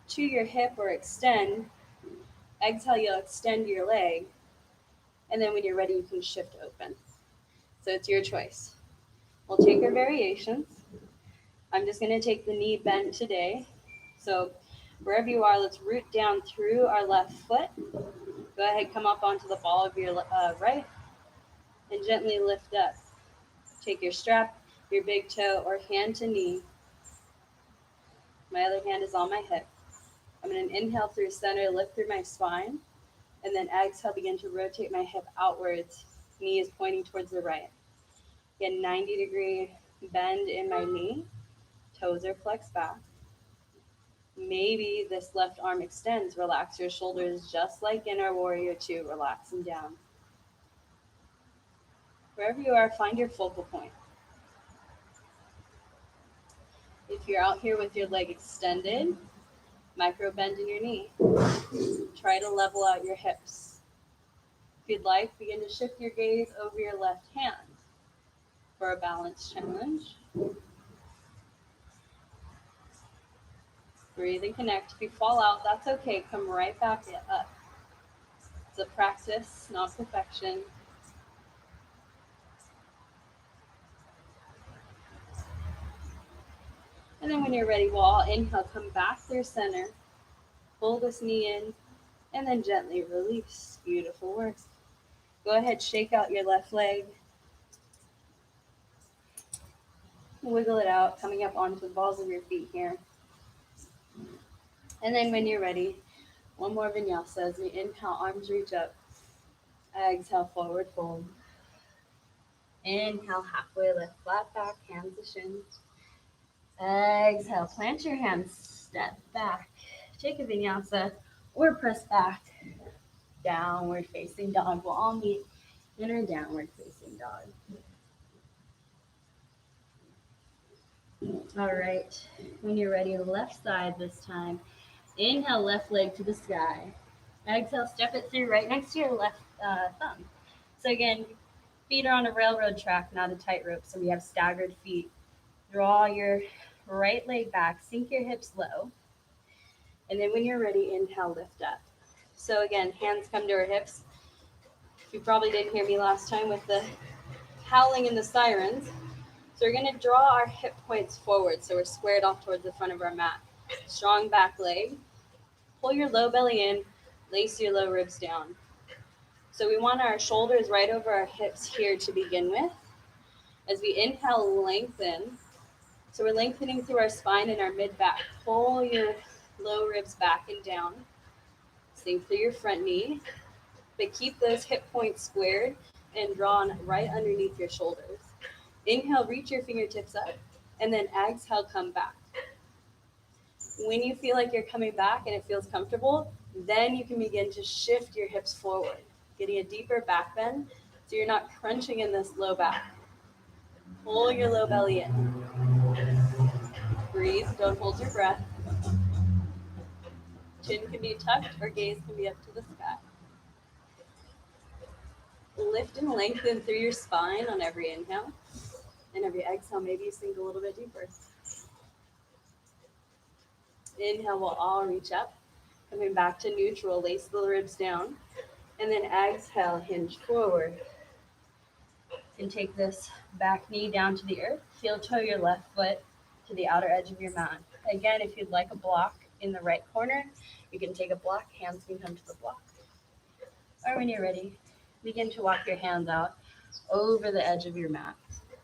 to your hip or extend. Exhale, you'll extend your leg, and then when you're ready, you can shift open. So it's your choice. We'll take our variations. I'm just going to take the knee bent today. So wherever you are, let's root down through our left foot. Go ahead, come up onto the ball of your right, and gently lift up. Take your strap, your big toe, or hand to knee. My other hand is on my hip. I'm going to inhale through center, lift through my spine, and then exhale, begin to rotate my hip outwards. Knee is pointing towards the right. Again, 90-degree bend in my knee. Toes are flexed back. Maybe this left arm extends. Relax your shoulders just like in our warrior two, relaxing down. Wherever you are, find your focal point. If you're out here with your leg extended, micro bend in your knee. Try to level out your hips. If you'd like, begin to shift your gaze over your left hand for a balance challenge. Breathe and connect. If you fall out, that's okay. Come right back up. It's a practice, not perfection. And then when you're ready, we'll all inhale, come back through center. Pull this knee in, and then gently release. Beautiful work. Go ahead, shake out your left leg. Wiggle it out, coming up onto the balls of your feet here. And then when you're ready, one more vinyasa as we inhale, arms reach up. Exhale, forward fold. Inhale, halfway lift, flat back, hands to shins. Exhale, plant your hands, step back. Take a vinyasa or press back. Downward facing dog. We'll all meet in our downward facing dog. All right, when you're ready, left side this time. Inhale, left leg to the sky. Exhale, step it through right next to your left thumb. So again, feet are on a railroad track, not a tightrope, so we have staggered feet. Draw your right leg back, sink your hips low. And then when you're ready, inhale, lift up. So again, hands come to our hips. You probably didn't hear me last time with the howling and the sirens. So we're going to draw our hip points forward, so we're squared off towards the front of our mat. Strong back leg. Pull your low belly in, lace your low ribs down. So we want our shoulders right over our hips here to begin with. As we inhale, lengthen. So we're lengthening through our spine and our mid-back. Pull your low ribs back and down. Sink through your front knee. But keep those hip points squared and drawn right underneath your shoulders. Inhale, reach your fingertips up. And then exhale, come back. When you feel like you're coming back and it feels comfortable, then you can begin to shift your hips forward, getting a deeper back bend so you're not crunching in this low back. Pull your low belly in. Breathe, don't hold your breath. Chin can be tucked or gaze can be up to the sky. Lift and lengthen through your spine on every inhale. And every exhale, maybe you sink a little bit deeper. Inhale, we'll all reach up. Coming back to neutral, lace the ribs down. And then exhale, hinge forward. And take this back knee down to the earth. Heel toe your left foot to the outer edge of your mat. Again, if you'd like a block in the right corner, you can take a block. Hands can come to the block. Or when you're ready, begin to walk your hands out over the edge of your mat.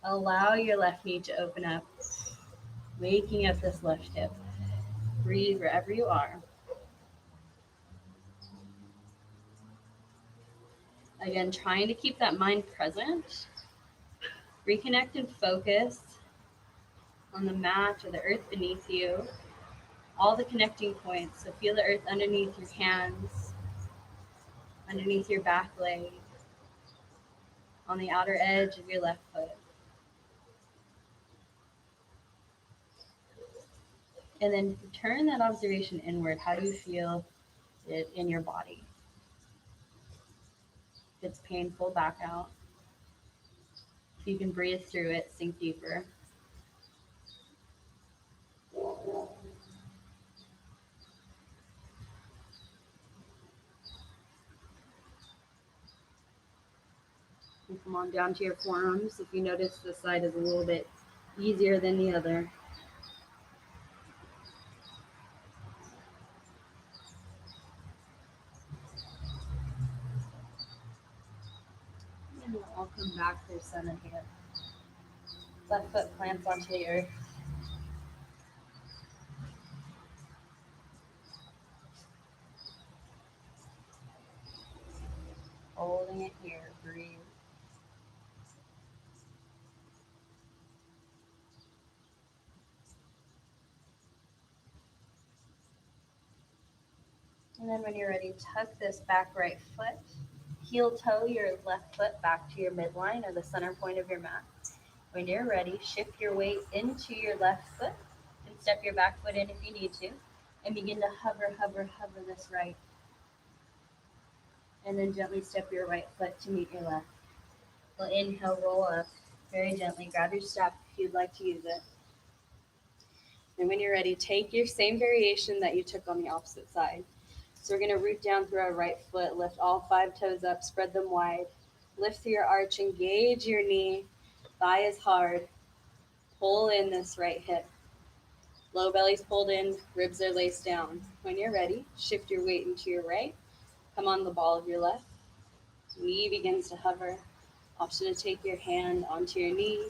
Allow your left knee to open up, waking up this left hip. Breathe wherever you are. Again, trying to keep that mind present. Reconnect and focus on the mat or the earth beneath you. All the connecting points. So feel the earth underneath your hands, underneath your back leg, on the outer edge of your left foot. And then turn that observation inward. How do you feel it in your body? If it's painful, back out. If you can breathe through it, sink deeper. And come on down to your forearms. If you notice this side is a little bit easier than the other. And we'll all come back through center here. Left foot plants onto the earth. Holding it here, breathe. And then when you're ready, tuck this back right foot. Heel toe your left foot back to your midline or the center point of your mat. When you're ready, shift your weight into your left foot and step your back foot in if you need to. And begin to hover, hover, hover this right. And then gently step your right foot to meet your left. We'll inhale, roll up very gently. Grab your strap if you'd like to use it. And when you're ready, take your same variation that you took on the opposite side. So we're going to root down through our right foot, lift all 5 toes up, spread them wide. Lift through your arch, engage your knee, thigh is hard. Pull in this right hip. Low belly's pulled in, ribs are laced down. When you're ready, shift your weight into your right. Come on the ball of your left. Knee begins to hover. Option to take your hand onto your knee,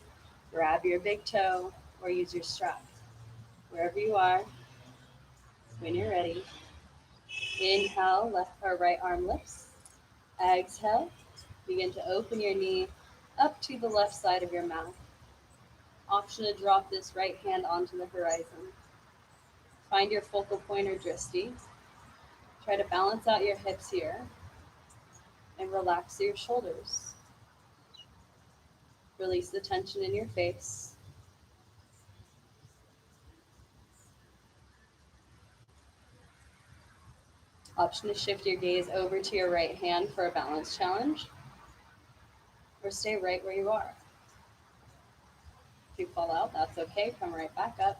grab your big toe, or use your strap. Wherever you are, when you're ready, inhale, left or right arm lifts. Exhale, begin to open your knee up to the left side of your mat. Option to drop this right hand onto the horizon. Find your focal point or drishti. Try to balance out your hips here and relax your shoulders. Release the tension in your face. Option to shift your gaze over to your right hand for a balance challenge, or stay right where you are. If you fall out, that's okay. Come right back up.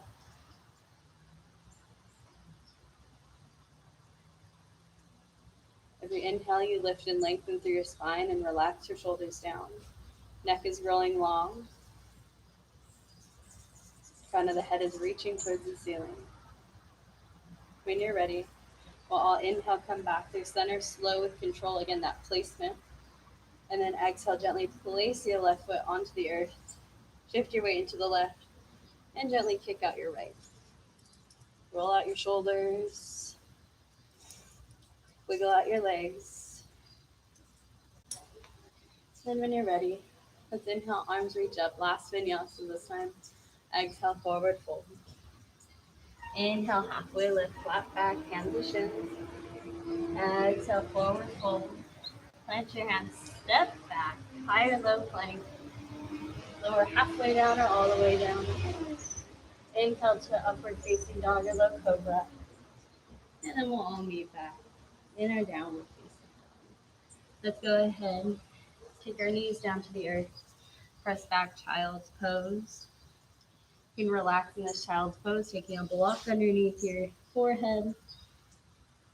Every inhale, you lift and lengthen through your spine and relax your shoulders down. Neck is growing long. Front of the head is reaching towards the ceiling. When you're ready, we'll all inhale, come back through center, slow with control. Again, that placement. And then exhale, gently place your left foot onto the earth. Shift your weight into the left and gently kick out your right. Roll out your shoulders. Wiggle out your legs. Then when you're ready, let's inhale, arms reach up. Last vinyasa this time. Exhale, forward fold. Inhale, halfway lift, flat back, hands to shins. Exhale, forward fold. Plant your hands, step back, high or low plank. Lower halfway down or all the way down. Inhale to upward facing dog or low cobra. And then we'll all meet back in our downward facing dog. Let's go ahead, take our knees down to the earth. Press back, child's pose. You can relax in this child's pose, taking a block underneath your forehead.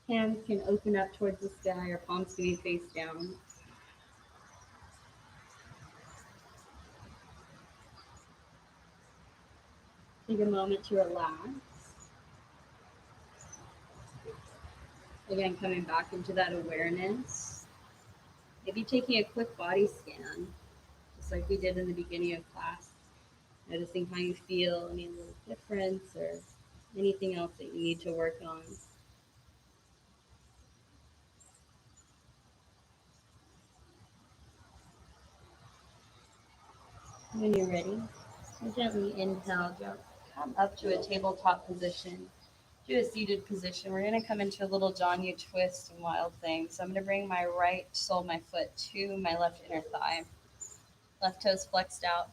Hands can open up towards the sky or palms can be face down. Take a moment to relax. Again, coming back into that awareness. Maybe taking a quick body scan, just like we did in the beginning of class. Noticing how you feel, any little difference or anything else that you need to work on. When you're ready, gently inhale, come up to a tabletop position, to a seated position. We're going to come into a little Janu twist and wild thing. So I'm going to bring my right sole of my foot to my left inner thigh. Left toes flexed out.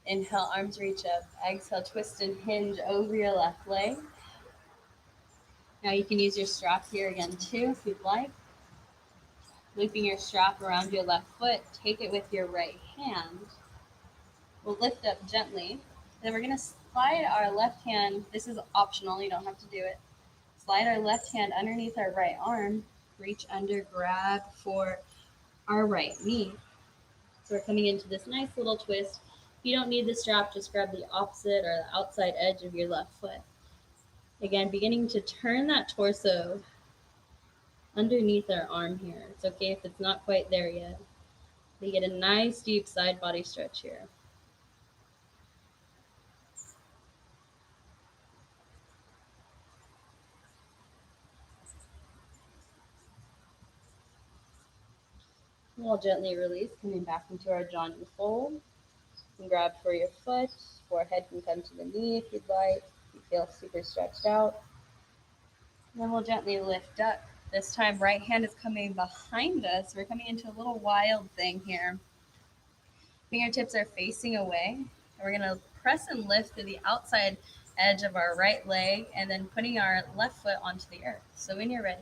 Inhale, arms reach up. Exhale, twist and hinge over your left leg. Now you can use your strap here again too if you'd like. Looping your strap around your left foot, take it with your right hand. We'll lift up gently. Then we're going to slide our left hand. This is optional, you don't have to do it. Slide our left hand underneath our right arm. Reach under, grab for our right knee. So we're coming into this nice little twist. If you don't need the strap, just grab the opposite or the outside edge of your left foot. Again, beginning to turn that torso underneath our arm here. It's okay if it's not quite there yet. We get a nice deep side body stretch here. We'll gently release, coming back into our Janu fold. You can grab for your foot, forehead can come to the knee if you'd like. If you feel super stretched out. And then we'll gently lift up. This time, right hand is coming behind us. We're coming into a little wild thing here. Fingertips are facing away. We're going to press and lift to the outside edge of our right leg and then putting our left foot onto the earth. So when you're ready,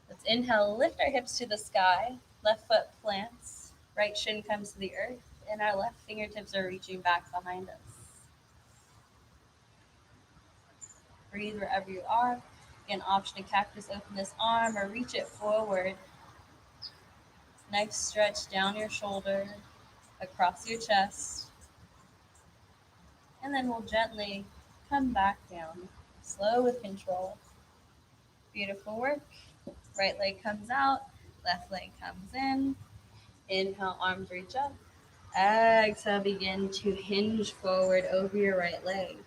let's inhale, lift our hips to the sky. Left foot plants. Right shin comes to the earth. And our left fingertips are reaching back behind us. Breathe wherever you are. Again, option to cactus, open this arm or reach it forward. Nice stretch down your shoulder, across your chest. And then we'll gently come back down, slow with control. Beautiful work. Right leg comes out, left leg comes in. Inhale, arms reach up. Exhale, begin to hinge forward over your right leg.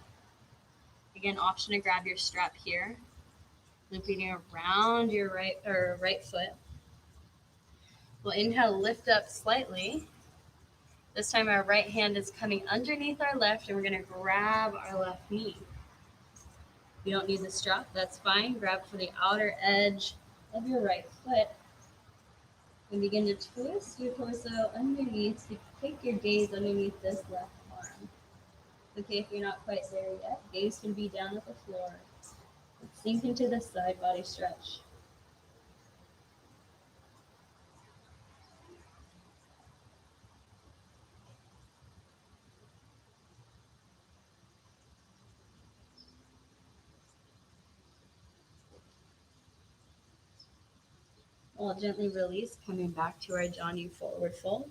Again, option to grab your strap here, looping it around your right foot. We'll inhale, lift up slightly. This time our right hand is coming underneath our left and we're going to grab our left knee. If you don't need the strap, that's fine. Grab for the outer edge of your right foot and begin to twist your torso underneath to take your gaze underneath this left arm. Okay, if you're not quite there yet, gaze can be down at the floor. Let's sink into the side body stretch. We'll gently release, coming back to our Janu forward fold.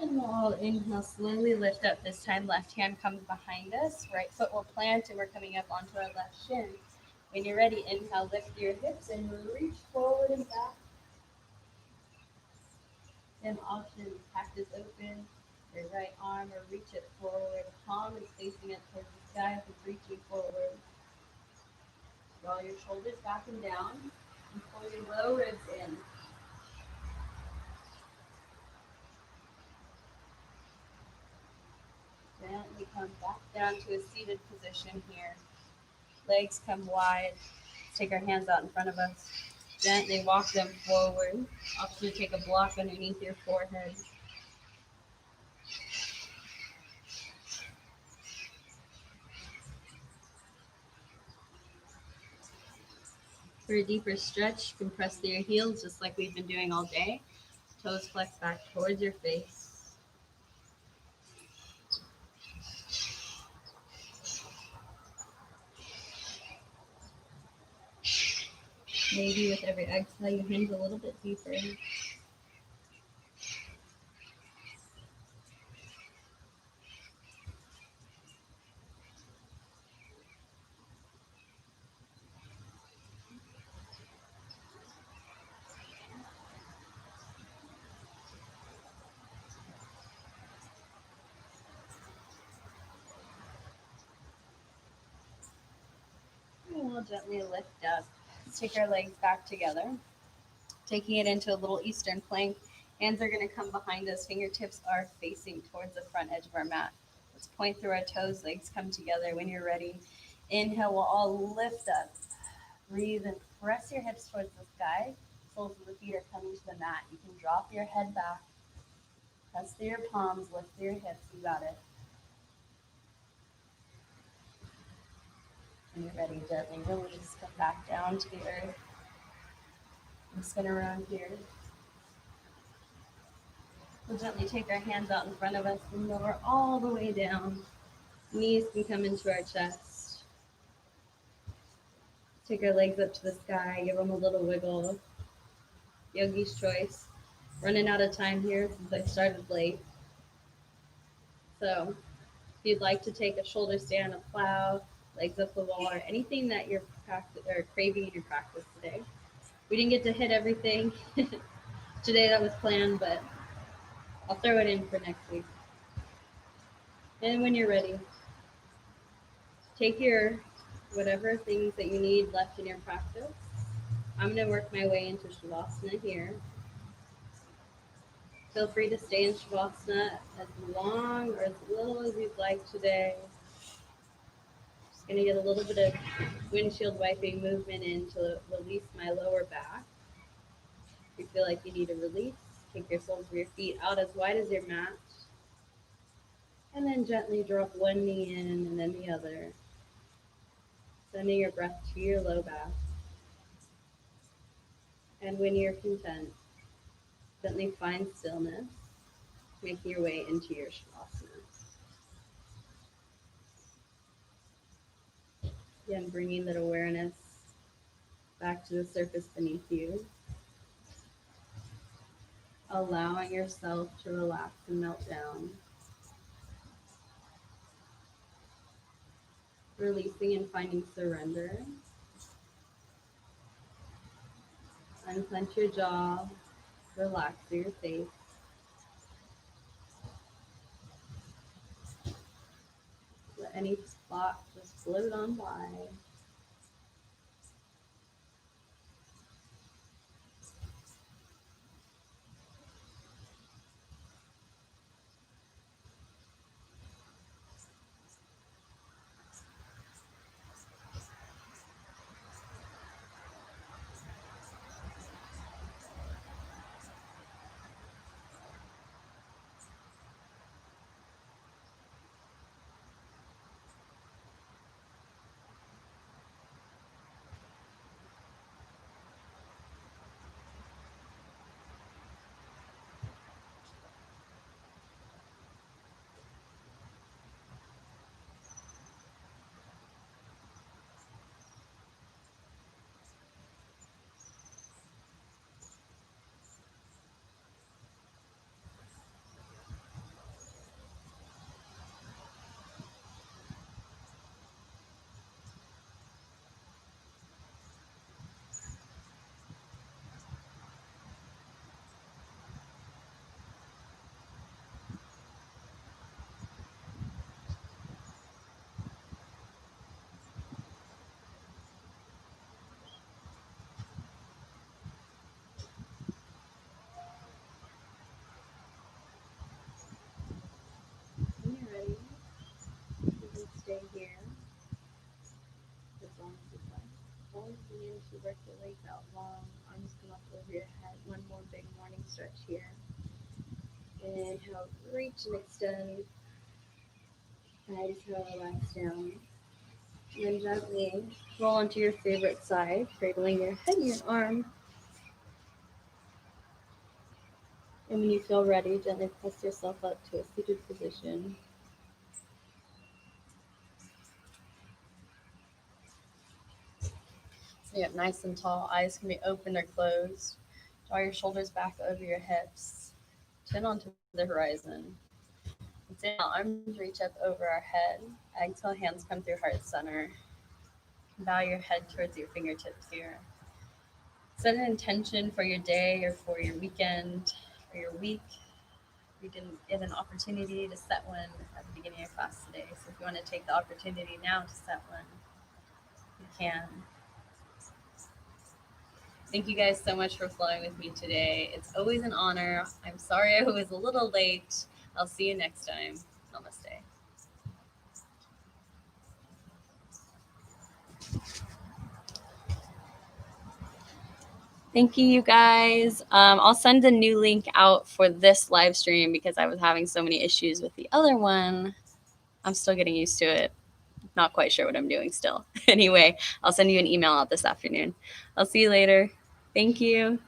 And we'll all inhale, slowly lift up. This time, left hand comes behind us. Right foot will plant, and we're coming up onto our left shin. When you're ready, inhale, lift your hips and reach forward and back. Then option, cactus open, your right arm or reach it forward. Palm is facing it towards the sky as it's reaching forward. Draw your shoulders back and down and pull your low ribs in. Gently come back down to a seated position here. Legs come wide. Take our hands out in front of us. Gently walk them forward. Option to take a block underneath your forehead. For a deeper stretch, compress through your heels just like we've been doing all day. Toes flex back towards your face. Maybe with every exhale, you hinge a little bit deeper. And we'll gently lift up. Take our legs back together. Taking it into a little Eastern plank. Hands are going to come behind us. Fingertips are facing towards the front edge of our mat. Let's point through our toes. Legs come together. When you're ready, inhale. We'll all lift up. Breathe and press your hips towards the sky. Soles of the feet are coming to the mat. You can drop your head back. Press through your palms. Lift through your hips. You got it. When you're ready, gently release. Come back down to the earth. And spin around here. We'll gently take our hands out in front of us and lower all the way down. Knees can come into our chest. Take our legs up to the sky. Give them a little wiggle. Yogi's choice. Running out of time here since I started late. So if you'd like to take a shoulder stand, a plow, legs up the wall, or anything that you're craving in your practice today. We didn't get to hit everything today that was planned, but I'll throw it in for next week. And when you're ready, take your whatever things that you need left in your practice. I'm going to work my way into Savasana here. Feel free to stay in Savasana as long or as little as you'd like today. Just going to get a little bit of windshield wiping movement in to release my lower back. If you feel like you need a release, take your soles of your feet out as wide as your mat. And then gently drop one knee in and then the other. Sending your breath to your low back. And when you're content, gently find stillness, making your way into your Shavasana. Again, bringing that awareness back to the surface beneath you. Allowing yourself to relax and melt down. Releasing and finding surrender. Unclench your jaw. Relax through your face. Let any spot just float on by. work your legs out long. Arms come up over your head. One more big morning stretch here. Inhale, reach and extend. Exhale, relax down. And then gently roll onto your favorite side, cradling your head and your arm. And when you feel ready, gently press yourself up to a seated position. Sit up nice and tall. Eyes can be open or closed. Draw your shoulders back over your hips. Chin onto the horizon. Inhale, arms reach up over our head. Exhale, hands come through heart center. Bow your head towards your fingertips here. Set an intention for your day or for your weekend or your week. You didn't get an opportunity to set one at the beginning of class today. So if you want to take the opportunity now to set one, you can. Thank you guys so much for flowing with me today. It's always an honor. I'm sorry I was a little late. I'll see you next time. Namaste. Thank you, you guys. I'll send a new link out for this live stream because I was having so many issues with the other one. I'm still getting used to it. Not quite sure what I'm doing still. Anyway, I'll send you an email out this afternoon. I'll see you later. Thank you.